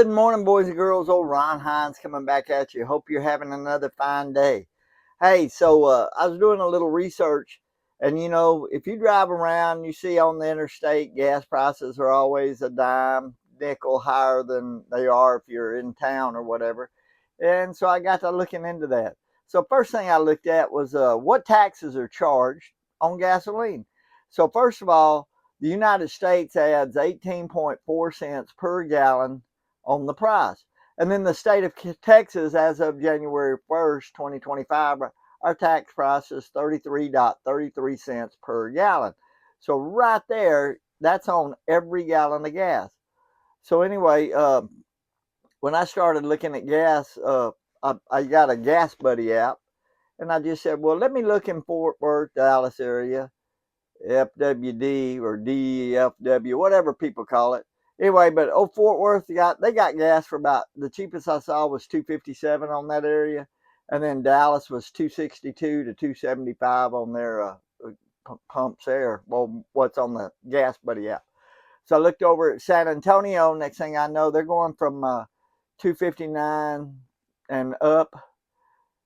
Good morning, boys and girls. Old Ron Hines coming back at you. Hope you're having another fine day. Hey, I was doing a little research, and if you drive around, you see on the interstate gas prices are always a dime, nickel higher than they are if you're in town or whatever. And so I got to looking into that. So first thing I looked at was what taxes are charged on gasoline. So first of all, the United States adds 18.4 cents per gallon on the price. And then the state of Texas, as of January 1st, 2025, our tax price is 33.33 cents per gallon. So right there, that's on every gallon of gas. So anyway, when I started looking at gas, I got a Gas Buddy app, and I just said, well, let me look in Fort Worth, Dallas area, FWD or DFW, whatever people call it. Anyway, but Fort Worth they got gas for about, the cheapest I saw was $2.57 on that area, and then Dallas was $2.62 to $2.75 on their pumps there. Well, what's on the Gas Buddy app? So I looked over at San Antonio. Next thing I know, they're going from $2.59 and up,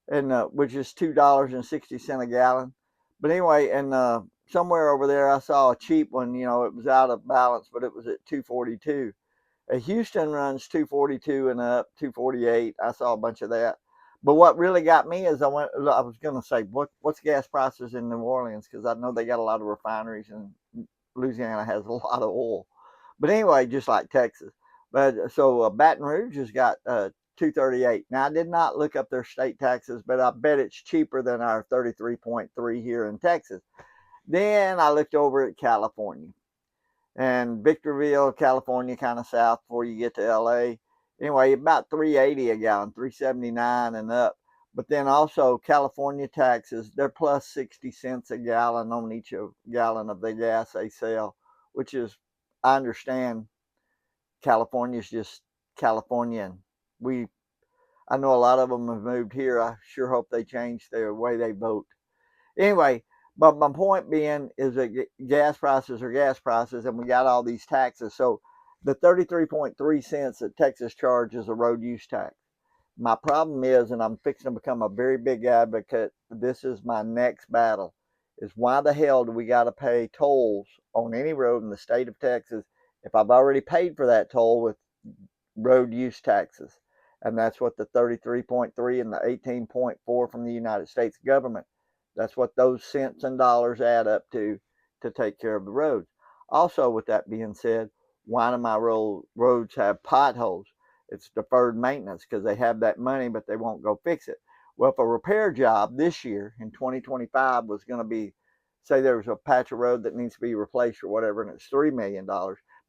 and which is $2.60 a gallon. But anyway, and somewhere over there I saw a cheap one. It was out of balance, but it was at 242. Houston runs 242 and up, 248. I saw a bunch of that. But what really got me is I was going to say, what's gas prices in New Orleans? Because I know they got a lot of refineries, and Louisiana has a lot of oil. But anyway, just like Texas. But so Baton Rouge has got 238. Now, I did not look up their state taxes, but I bet it's cheaper than our 33.3 here in Texas. Then I looked over at California, and Victorville, California, kind of south before you get to LA. Anyway, about 380 a gallon, 379 and up. But then also California taxes, they're plus 60 cents a gallon on each gallon of the gas they sell, which is, I understand California's just California. I know a lot of them have moved here. I sure hope they change their way they vote. Anyway, but my point being is that gas prices are gas prices, and we got all these taxes. So the 33.3 cents that Texas charges is a road use tax. My problem is, and I'm fixing to become a very big advocate, this is my next battle, is why the hell do we got to pay tolls on any road in the state of Texas if I've already paid for that toll with road use taxes? And that's what the 33.3 and the 18.4 from the United States government, that's what those cents and dollars add up to take care of the roads. Also, with that being said, why do my roads have potholes? It's deferred maintenance because they have that money, but they won't go fix it. Well, if a repair job this year in 2025 was going to be, say there was a patch of road that needs to be replaced or whatever, and it's $3 million,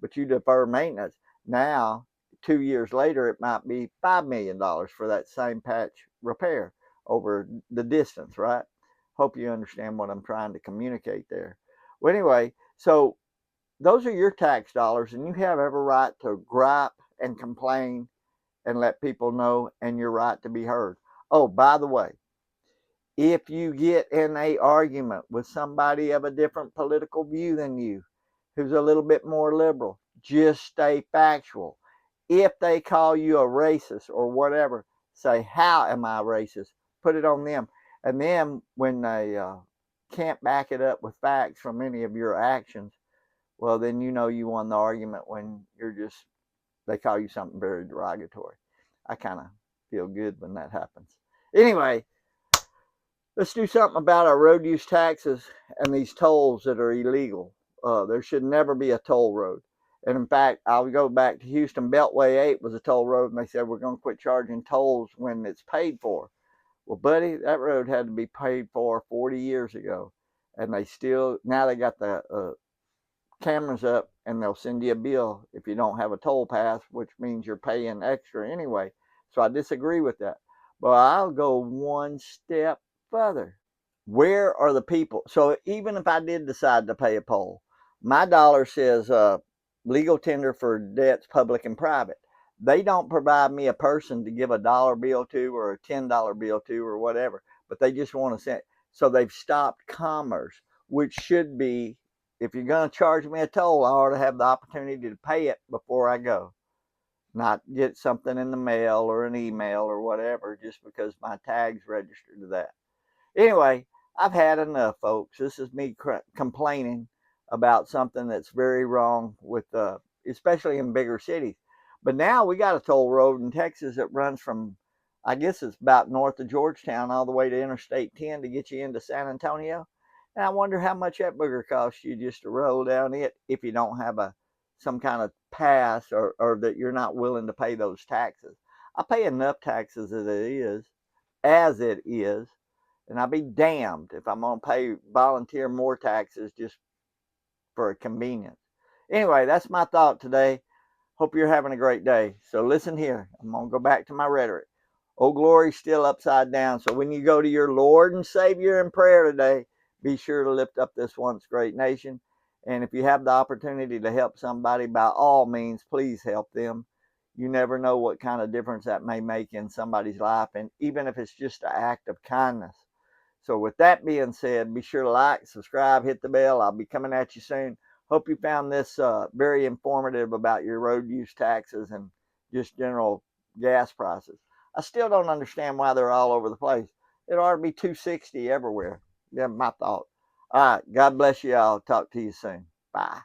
but you defer maintenance, now 2 years later it might be $5 million for that same patch repair over the distance, right? Hope you understand what I'm trying to communicate there. Well, anyway, so those are your tax dollars, and you have every right to gripe and complain and let people know, and your right to be heard. Oh, by the way, if you get in a argument with somebody of a different political view than you, who's a little bit more liberal, just stay factual. If they call you a racist or whatever, say, how am I racist? Put it on them. And then when they can't back it up with facts from any of your actions, well, then you won the argument when they call you something very derogatory. I kind of feel good when that happens. Anyway, let's do something about our road use taxes and these tolls that are illegal. There should never be a toll road. And in fact, I'll go back to Houston. Beltway 8 was a toll road, and they said we're going to quit charging tolls when it's paid for. Well, buddy, that road had to be paid for 40 years ago. And now they got the cameras up, and they'll send you a bill if you don't have a toll pass, which means you're paying extra anyway. So I disagree with that. But I'll go one step further. Where are the people? So even if I did decide to pay a toll, my dollar says legal tender for debts public and private. They don't provide me a person to give a dollar bill to or a $10 bill to or whatever, but they just want to send. So they've stopped commerce, which should be, if you're going to charge me a toll, I ought to have the opportunity to pay it before I go. not get something in the mail or an email or whatever just because my tag's registered to that. Anyway, I've had enough, folks. This is me complaining about something that's very wrong with, especially in bigger cities. But now we got a toll road in Texas that runs from, I guess it's about north of Georgetown all the way to Interstate 10 to get you into San Antonio. And I wonder how much that booger costs you just to roll down it if you don't have some kind of pass, or that you're not willing to pay those taxes. I pay enough taxes as it is, and I'll be damned if I'm going to volunteer more taxes just for a convenience. Anyway, that's my thought today. Hope you're having a great day. So listen here. I'm going to go back to my rhetoric. Oh, glory's still upside down. So when you go to your Lord and Savior in prayer today, be sure to lift up this once great nation. And if you have the opportunity to help somebody, by all means, please help them. You never know what kind of difference that may make in somebody's life, and even if it's just an act of kindness. So with that being said, be sure to like, subscribe, hit the bell. I'll be coming at you soon. Hope you found this very informative about your road use taxes and just general gas prices. I still don't understand why they're all over the place. It ought to be $2.60 everywhere. Yeah, my thought. All right. God bless you all. Talk to you soon. Bye.